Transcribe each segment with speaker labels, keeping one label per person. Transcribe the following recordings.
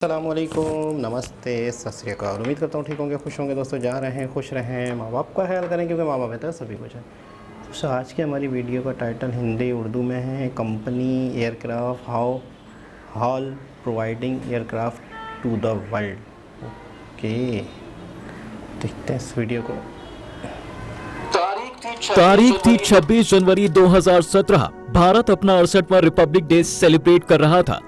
Speaker 1: अस्सलामुअलैकुम, नमस्ते, सत श्री अकाल। उम्मीद करता हूँ ठीक होंगे, खुश होंगे दोस्तों। जा रहे हैं, खुश रहें, माँ बाप का ख्याल करें, क्योंकि माँ बाप है तो सभी कुछ है। दोस्तों आज की हमारी वीडियो का टाइटल हिंदी उर्दू में है, company aircraft how hall providing aircraft to the world. Okay, देखते हैं इस वीडियो को।
Speaker 2: तारीख थी 26 जनवरी 2017। भारत अपना 68वां रिपब्लिक डे सेलिब्रेट कर रहा था।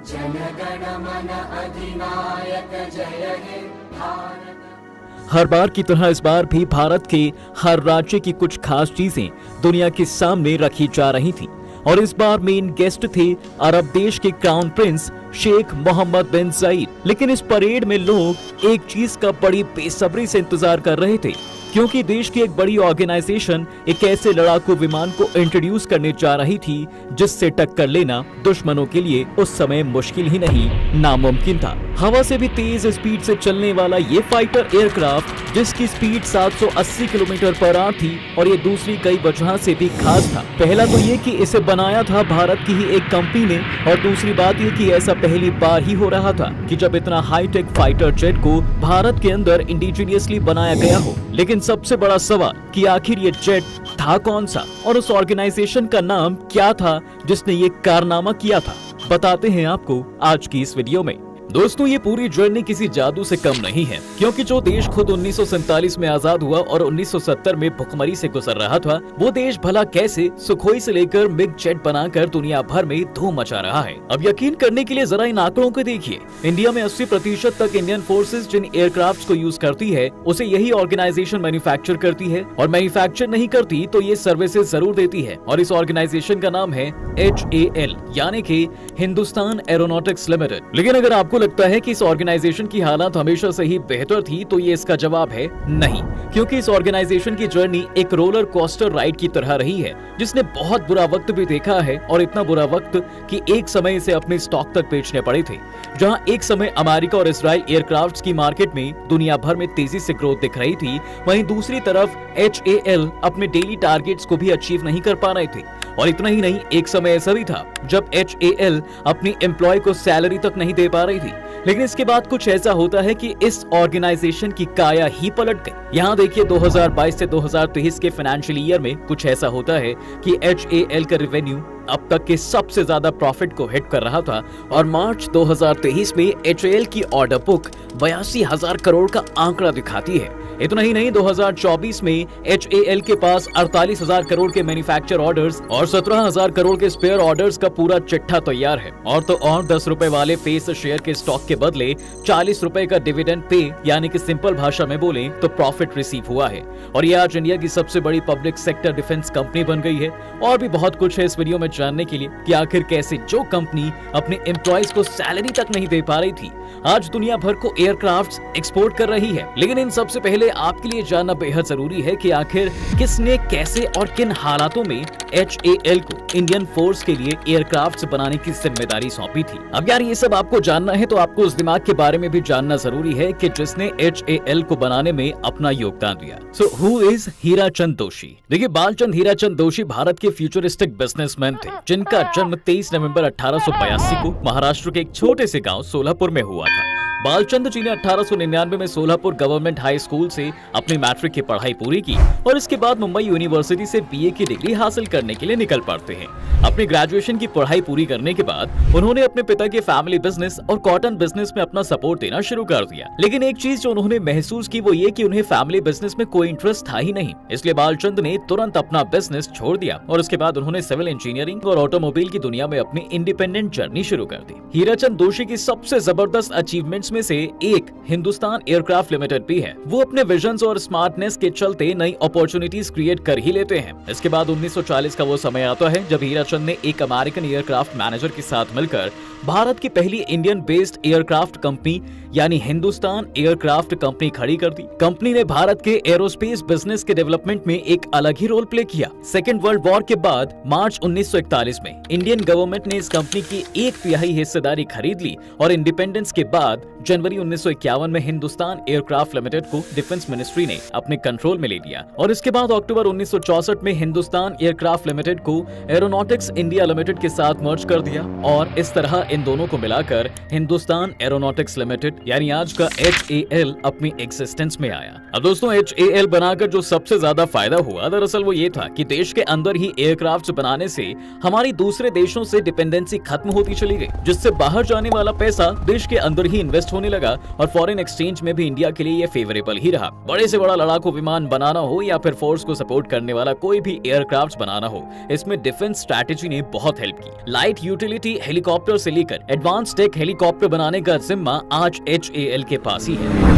Speaker 2: हर बार की तरह इस बार भी भारत के हर राज्य की कुछ खास चीजें दुनिया के सामने रखी जा रही थी और इस बार मेन गेस्ट थे अरब देश के क्राउन प्रिंस शेख मोहम्मद बिन जायद। लेकिन इस परेड में लोग एक चीज का बड़ी बेसब्री से इंतजार कर रहे थे, क्योंकि देश की एक बड़ी ऑर्गेनाइजेशन एक ऐसे लड़ाकू विमान को इंट्रोड्यूस करने जा रही थी जिससे टक्कर लेना दुश्मनों के लिए उस समय मुश्किल ही नहीं, नामुमकिन था। हवा से भी तेज स्पीड से चलने वाला ये फाइटर एयरक्राफ्ट, जिसकी स्पीड 780 किलोमीटर पर आवर थी, और ये दूसरी कई वजह से भी खास था। पहला तो ये कि इसे बनाया था भारत की ही एक कंपनी ने, और दूसरी बात ये कि ऐसा पहली बार ही हो रहा था कि जब इतना हाईटेक फाइटर जेट को भारत के अंदर इंडिजीनियसली बनाया गया हो। लेकिन सबसे बड़ा सवाल कि आखिर ये जेट था कौन सा और उस ऑर्गेनाइजेशन का नाम क्या था जिसने ये कारनामा किया था, बताते हैं आपको आज की इस वीडियो में। दोस्तों ये पूरी जर्नी किसी जादू से कम नहीं है, क्योंकि जो देश खुद 1947 में आजाद हुआ और 1970 में भुखमरी से गुजर रहा था, वो देश भला कैसे सुखोई से लेकर मिग जेट बनाकर दुनिया भर में धूम मचा रहा है। अब यकीन करने के लिए जरा इन आंकड़ों को देखिए। इंडिया में 80% तक इंडियन फोर्सेज जिन एयरक्राफ्ट को यूज करती है, उसे यही ऑर्गेनाइजेशन मैन्युफैक्चर करती है, और मैन्युफैक्चर नहीं करती तो ये सर्विसेज जरूर देती है। और इस ऑर्गेनाइजेशन का नाम है HAL, यानी कि हिंदुस्तान एरोनॉटिक्स लिमिटेड। लेकिन अगर आपको लगता है कि इस ऑर्गेनाइजेशन की हालत हमेशा से ही बेहतर थी, तो ये इसका जवाब है नहीं, क्योंकि इस ऑर्गेनाइजेशन की जर्नी एक रोलर कोस्टर राइड की तरह रही है, जिसने बहुत बुरा वक्त भी देखा है, और इतना बुरा वक्त कि एक समय इसे अपने स्टॉक तक बेचने पड़े थे। जहां एक समय अमेरिका और इजराइल एयरक्राफ्ट्स की मार्केट में दुनिया भर में तेजी से ग्रोथ दिख रही थी, वहीं दूसरी तरफ HAL अपने डेली टारगेट्स को भी अचीव नहीं कर पा रहे थे। और इतना ही नहीं, एक समय ऐसा भी था जब HAL अपनी एम्प्लॉय को सैलरी तक नहीं दे पा रही थी। लेकिन इसके बाद कुछ ऐसा होता है कि इस ऑर्गेनाइजेशन की काया ही पलट गई। यहाँ देखिए 2022 से 2023 के फाइनेंशियल ईयर में कुछ ऐसा होता है कि HAL का रेवेन्यू अब तक के सबसे ज्यादा प्रॉफिट को हिट कर रहा था, और मार्च 2023 में HAL की ऑर्डर बुक 82,000 करोड़ का आंकड़ा दिखाती है। इतना ही नहीं, 2024 में HAL के पास 48,000 करोड़ के मैन्युफैक्चर ऑर्डर्स और 17,000 करोड़ के स्पेयर ऑर्डर्स का पूरा चिट्ठा तैयार है। और तो और 10 रुपए वाले फेस शेयर के स्टॉक के बदले 40 रुपए का डिविडेंड पे, यानी कि सिंपल भाषा में बोले तो प्रॉफिट रिसीव हुआ है। और ये आज इंडिया की सबसे बड़ी पब्लिक सेक्टर डिफेंस कंपनी बन गई है। और भी बहुत कुछ है इस वीडियो में जानने के लिए कि आखिर कैसे जो कंपनी अपने एम्प्लॉयज को सैलरी तक नहीं दे पा रही थी, आज दुनिया भर को एयरक्राफ्ट्स एक्सपोर्ट कर रही है। लेकिन इन सबसे पहले आपके लिए जानना बेहद जरूरी है कि आखिर किसने, कैसे और किन हालातों में HAL को इंडियन फोर्स के लिए एयरक्राफ्ट्स बनाने की जिम्मेदारी सौंपी थी। अब यार ये सब आपको जानना है तो आपको उस दिमाग के बारे में भी जानना जरूरी है कि जिसने HAL को बनाने में अपना योगदान दिया। सो हु इज हीराचंद दोषी? देखिए, बालचंद हीराचंद दोषी भारत के फ्यूचरिस्टिक बिजनेसमैन थे, जिनका जन्म 23 नवंबर 1882 को महाराष्ट्र के एक छोटे से गांव सोलापुर में हुआ था। बालचंद जी ने 1899 में सोलापुर गवर्नमेंट हाई स्कूल से अपनी मैट्रिक की पढ़ाई पूरी की, और इसके बाद मुंबई यूनिवर्सिटी से BA की डिग्री हासिल करने के लिए निकल पड़ते हैं। अपनी ग्रेजुएशन की पढ़ाई पूरी करने के बाद उन्होंने अपने पिता के फैमिली बिजनेस और कॉटन बिजनेस में अपना सपोर्ट देना शुरू कर दिया। लेकिन एक चीज जो उन्होंने महसूस की वो ये कि उन्हें फैमिली बिजनेस में कोई इंटरेस्ट था ही नहीं, इसलिए बालचंद ने तुरंत अपना बिजनेस छोड़ दिया, और उसके बाद उन्होंने सिविल इंजीनियरिंग और ऑटोमोबाइल की दुनिया में अपनी इंडिपेंडेंट जर्नी शुरू कर दी। हीराचंद दोषी की सबसे जबरदस्त अचीवमेंट्स में से एक हिंदुस्तान एयरक्राफ्ट लिमिटेड भी है। वो अपने विजन्स और स्मार्टनेस के चलते नई अपॉर्चुनिटीज क्रिएट कर ही लेते हैं। इसके बाद 1940 का वो समय आता है जब हीराचंद ने एक अमेरिकन एयरक्राफ्ट मैनेजर के साथ मिलकर भारत की पहली इंडियन बेस्ड एयरक्राफ्ट कंपनी यानी हिंदुस्तान एयरक्राफ्ट कंपनी खड़ी कर दी। कंपनी ने भारत के एरोस्पेस बिजनेस के डेवलपमेंट में एक अलग ही रोल प्ले किया। सेकेंड वर्ल्ड वॉर के बाद मार्च 1941 में इंडियन गवर्नमेंट ने इस कंपनी की 1/3 हिस्सेदारी खरीद ली, और इंडिपेंडेंस के बाद जनवरी 1951 में हिंदुस्तान एयरक्राफ्ट लिमिटेड को डिफेंस मिनिस्ट्री ने अपने कंट्रोल में ले लिया, और इसके बाद अक्टूबर 1964 में हिंदुस्तान एयरक्राफ्ट लिमिटेड को एरोनॉटिक्स इंडिया लिमिटेड के साथ मर्ज कर दिया, और इस तरह इन दोनों को मिलाकर हिंदुस्तान एरोनॉटिक्स लिमिटेड यानी आज का HAL अपनी एग्जिस्टेंस में आया। अब दोस्तों HAL बनाकर जो सबसे ज्यादा फायदा हुआ दरअसल वो ये था कि देश के अंदर ही एयरक्राफ्ट बनाने से हमारी दूसरे देशों से डिपेंडेंसी खत्म होती चली गई, जिससे बाहर जाने वाला पैसा देश के अंदर ही इन्वेस्ट होने लगा और फॉरेन एक्सचेंज में भी इंडिया के लिए ये फेवरेबल ही रहा। बड़े से बड़ा लड़ाकू विमान बनाना हो या फिर फोर्स को सपोर्ट करने वाला कोई भी एयरक्राफ्ट बनाना हो, इसमें डिफेंस स्ट्रैटेजी ने बहुत हेल्प की। लाइट यूटिलिटी हेलीकॉप्टर से लेकर एडवांस टेक हेलीकॉप्टर बनाने का जिम्मा आज HAL के पास ही है।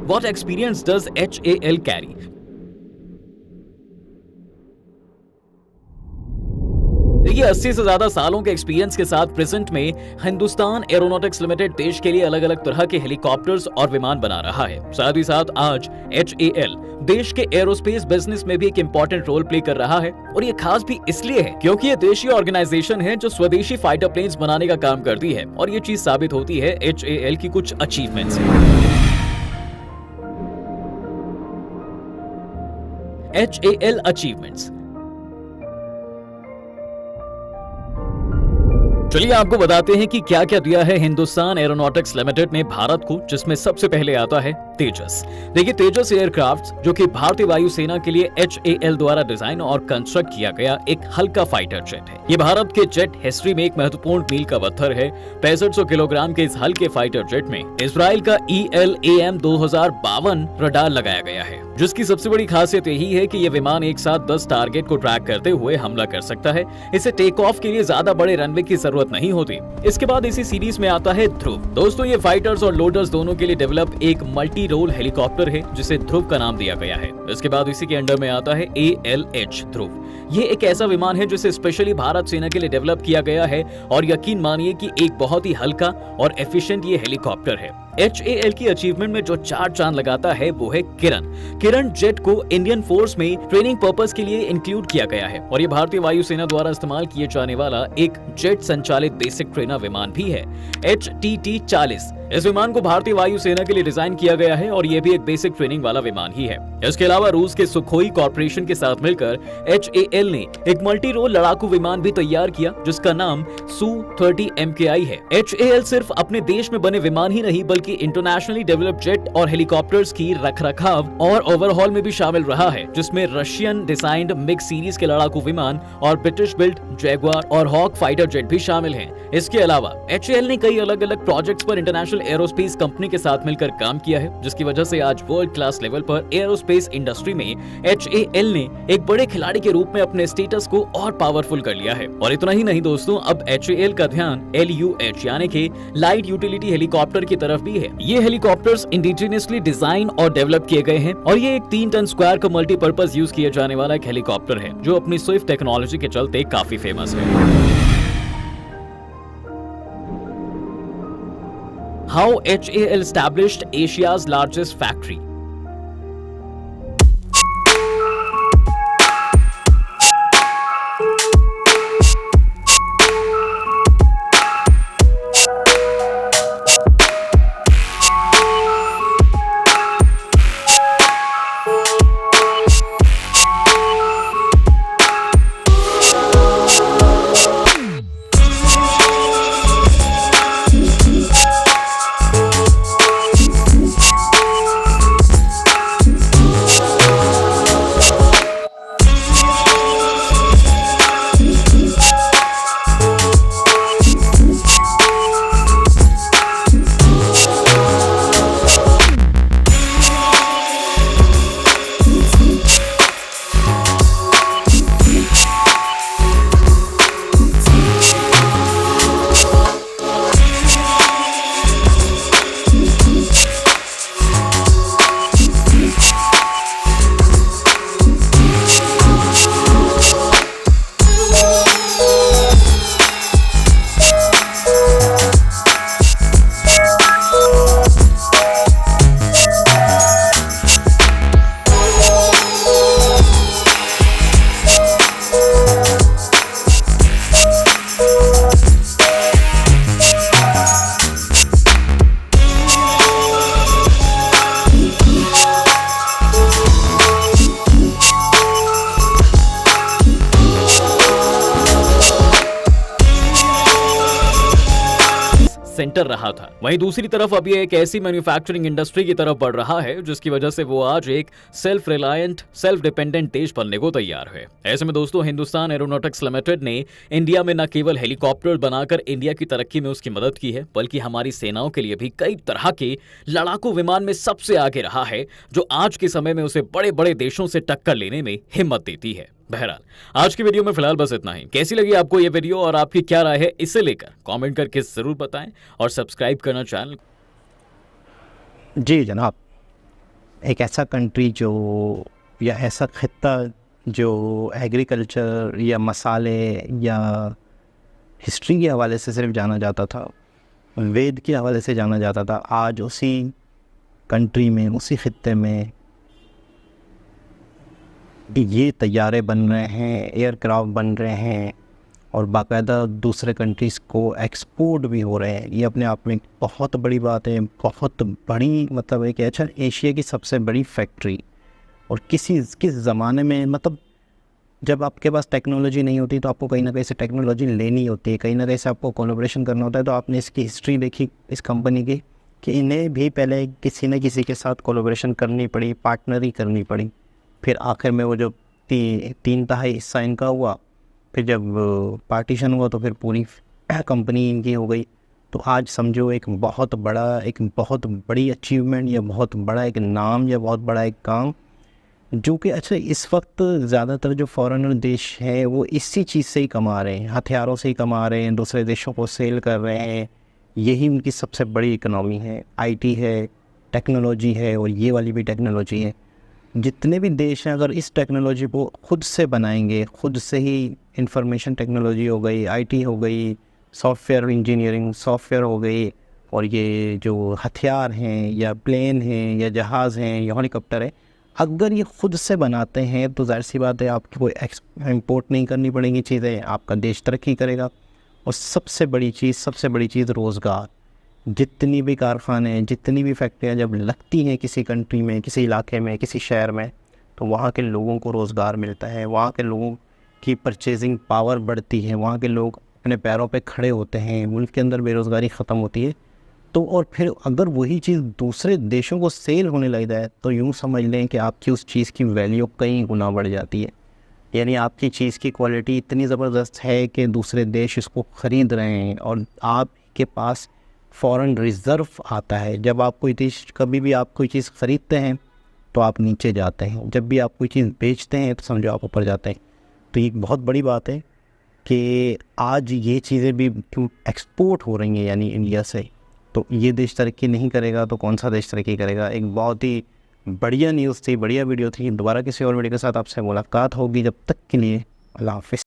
Speaker 2: What experience does HAL carry? देखिए 80 से ज्यादा सालों के एक्सपीरियंस के साथ प्रेजेंट में हिंदुस्तान एरोनॉटिक्स लिमिटेड देश के लिए अलग अलग तरह के हेलीकॉप्टर्स और विमान बना रहा है। साथ ही साथ आज HAL देश के एरोस्पेस बिजनेस में भी एक इंपॉर्टेंट रोल प्ले कर रहा है और ये खास भी इसलिए है क्योंकि ये देशी ऑर्गेनाइजेशन है जो स्वदेशी फाइटर प्लेन्स बनाने का काम करती है और ये चीज साबित होती है HAL की कुछ अचीवमेंट से। HAL अचीवमेंट्स, चलिए आपको बताते हैं कि क्या क्या दिया है हिंदुस्तान एरोनॉटिक्स लिमिटेड ने भारत को, जिसमें सबसे पहले आता है तेजस। देखिए तेजस एयरक्राफ्ट जो कि भारतीय वायुसेना के लिए HAL द्वारा डिजाइन और कंस्ट्रक्ट किया गया एक हल्का फाइटर जेट है। ये भारत के जेट हिस्ट्री में एक महत्वपूर्ण मील का पत्थर है। 6500 किलोग्राम के इस हल्के फाइटर जेट में इजराइल का ELAM 2052 रडार लगाया गया है, जिसकी सबसे बड़ी खासियत यही है कि यह विमान एक साथ 10 टारगेट को ट्रैक करते हुए हमला कर सकता है। इसे टेक ऑफ के लिए ज्यादा बड़े रनवे की जरूरत नहीं होती। इसके बाद इसी सीरीज में आता है ध्रुव। दोस्तों ये फाइटर्स और लोडर्स दोनों के लिए डेवलप एक मल्टी रोल हेलीकॉप्टर है जिसे ध्रुव का नाम दिया गया है। इसके बाद इसी के अंडर में आता है ALH ध्रुव। ये एक ऐसा विमान है जिसे स्पेशली भारत सेना के लिए डेवलप किया गया है और यकीन मानिए कि एक बहुत ही हल्का और एफिशिएंट ये हेलीकॉप्टर है। HAL की अचीवमेंट में जो 4 चांद लगाता है वो है किरण। किरण जेट को इंडियन फोर्स में ट्रेनिंग पर्पस के लिए इंक्लूड किया गया है और ये भारतीय वायुसेना द्वारा इस्तेमाल किए जाने वाला एक जेट संचालित बेसिक ट्रेनर विमान भी है। HTT-40 इस विमान को भारतीय वायुसेना के लिए डिजाइन किया गया है और ये भी एक बेसिक ट्रेनिंग वाला विमान ही है। इसके अलावा रूस के सुखोई कॉर्पोरेशन के साथ मिलकर HAL ने एक मल्टी रोल लड़ाकू विमान भी तैयार किया जिसका नाम Su-30 MKI है। HAL सिर्फ अपने देश में बने विमान ही नहीं बल्कि इंटरनेशनली डेवलप्ड जेट और हेलीकॉप्टर्स की रखरखाव और ओवरहॉल में भी शामिल रहा है, जिसमें रशियन डिजाइंड मिक्स सीरीज के लड़ाकू विमान और ब्रिटिश बिल्ड जैगुआर और हॉक फाइटर जेट भी शामिल हैं। इसके अलावा HAL ने कई अलग अलग प्रोजेक्ट्स पर इंटरनेशनल एरोस्पेस कंपनी के साथ मिलकर काम किया है, जिसकी वजह से आज वर्ल्ड क्लास लेवल पर एरोस्पेस इंडस्ट्री में HAL ने एक बड़े खिलाड़ी के रूप में अपने स्टेटस को और पावरफुल कर लिया है। और इतना ही नहीं दोस्तों, अब HAL का ध्यान LUH यानी कि लाइट यूटिलिटी हेलीकॉप्टर की तरफ भी है। ये हेलीकॉप्टर्स इंडिजिनियसली डिजाइन और डेवलप किए गए हैं और ये एक 3 टन स्क्वायर का मल्टीपर्पज यूज किया जाने वाला एक हेलीकॉप्टर है जो अपनी स्विफ्ट टेक्नोलॉजी के चलते काफी फेमस है। How HAL established Asia's largest factory? Centre रहा था। वहीं दूसरी तरफ अब ये एक ऐसी मैन्युफैक्चरिंग इंडस्ट्री की तरफ बढ़ रहा है जिसकी वजह से वो आज एक सेल्फ रिलायंट, सेल्फ डिपेंडेंट देश बनने को तैयार है। ऐसे में दोस्तों हिंदुस्तान एरोनॉटिक्स लिमिटेड ने इंडिया में न केवल हेलीकॉप्टर बनाकर इंडिया की तरक्की में उसकी मदद की है, बल्कि हमारी सेनाओं के लिए भी कई तरह के लड़ाकू विमान में सबसे आगे रहा है, जो आज के समय में उसे बड़े बड़े देशों से टक्कर लेने में हिम्मत देती है। बहरहाल आज की वीडियो में फिलहाल बस इतना ही। कैसी लगी आपको ये वीडियो और आपकी क्या राय है इसे लेकर कमेंट करके जरूर बताएं और सब्सक्राइब करना चैनल।
Speaker 1: जी जनाब, एक ऐसा कंट्री जो या ऐसा खित्ता जो एग्रीकल्चर या मसाले या हिस्ट्री के हवाले से सिर्फ जाना जाता था, वेद के हवाले से जाना जाता था, आज उसी कंट्री में, उसी खित्ते में ये तैयारे बन रहे हैं, एयरक्राफ्ट बन रहे हैं और बाकायदा दूसरे कंट्रीज़ को एक्सपोर्ट भी हो रहे हैं। ये अपने आप में बहुत बड़ी बात है, बहुत बड़ी, मतलब एक अच्छा एशिया की सबसे बड़ी फैक्ट्री। और किस ज़माने में, मतलब जब आपके पास टेक्नोलॉजी नहीं होती तो आपको कहीं ना कहीं से टेक्नोलॉजी लेनी होती है, कहीं ना कहीं से आपको कोलैबोरेशन करना होता है। तो आपने इसकी हिस्ट्री देखी इस कंपनी की कि इन्हें भी पहले किसी न किसी के साथ कोलैबोरेशन करनी पड़ी, पार्टनरी करनी पड़ी। फिर आखिर में वो जो 3/4 हिस्सा इनका हुआ, फिर जब पार्टीशन हुआ तो फिर पूरी कंपनी इनकी हो गई। तो आज समझो एक बहुत बड़ी अचीवमेंट या बहुत बड़ा एक नाम या बहुत बड़ा एक काम, जो कि अच्छा इस वक्त ज़्यादातर जो फॉरेनर देश हैं वो इसी चीज़ से ही कमा रहे हैं, हथियारों से ही कमा रहे हैं, दूसरे देशों को सेल कर रहे हैं। यही उनकी सबसे बड़ी इकनॉमी है। आईटी है, टेक्नोलॉजी है, और ये वाली भी टेक्नोलॉजी है। जितने भी देश हैं अगर इस टेक्नोलॉजी को खुद से बनाएंगे, खुद से ही इंफॉर्मेशन टेक्नोलॉजी हो गई, आईटी हो गई, सॉफ्टवेयर इंजीनियरिंग सॉफ्टवेयर हो गई, और ये जो हथियार हैं या प्लेन हैं या जहाज़ हैं या हेलीकॉप्टर है, अगर ये खुद से बनाते हैं तो जाहिर सी बात है आपकी कोई इम्पोर्ट नहीं करनी पड़ेंगी चीज़ें, आपका देश तरक्की करेगा। और सबसे बड़ी चीज़ रोज़गार। जितनी भी कारखाने, जितनी भी फैक्ट्रियाँ जब लगती हैं किसी कंट्री में, किसी इलाके में, किसी शहर में, तो वहाँ के लोगों को रोज़गार मिलता है, वहाँ के लोगों की परचेजिंग पावर बढ़ती है, वहाँ के लोग अपने पैरों पे खड़े होते हैं, मुल्क के अंदर बेरोज़गारी ख़त्म होती है। तो और फिर अगर वही चीज़ दूसरे देशों को सेल होने लग जाए तो यूँ समझ लें कि आपकी उस चीज़ की वैल्यू कई गुना बढ़ जाती है। यानी आपकी चीज़ की क्वालिटी इतनी ज़बरदस्त है कि दूसरे देश इसको ख़रीद रहे हैं और आपके पास फ़ॉरेन रिज़र्व आता है। जब आप कोई चीज़, कभी भी आप कोई चीज़ ख़रीदते हैं तो आप नीचे जाते हैं, जब भी आप कोई चीज़ बेचते हैं तो समझो आप ऊपर जाते हैं। तो ये बहुत बड़ी बात है कि आज ये चीज़ें भी क्यों एक्सपोर्ट हो रही हैं, यानी इंडिया से। तो ये देश तरक्की नहीं करेगा तो कौन सा देश तरक्की करेगा। एक बहुत ही बढ़िया न्यूज़ थी, बढ़िया वीडियो थी। दोबारा किसी और वीडियो के साथ आपसे मुलाकात होगी, जब तक के लिए अल्लाह हाफ़िज़।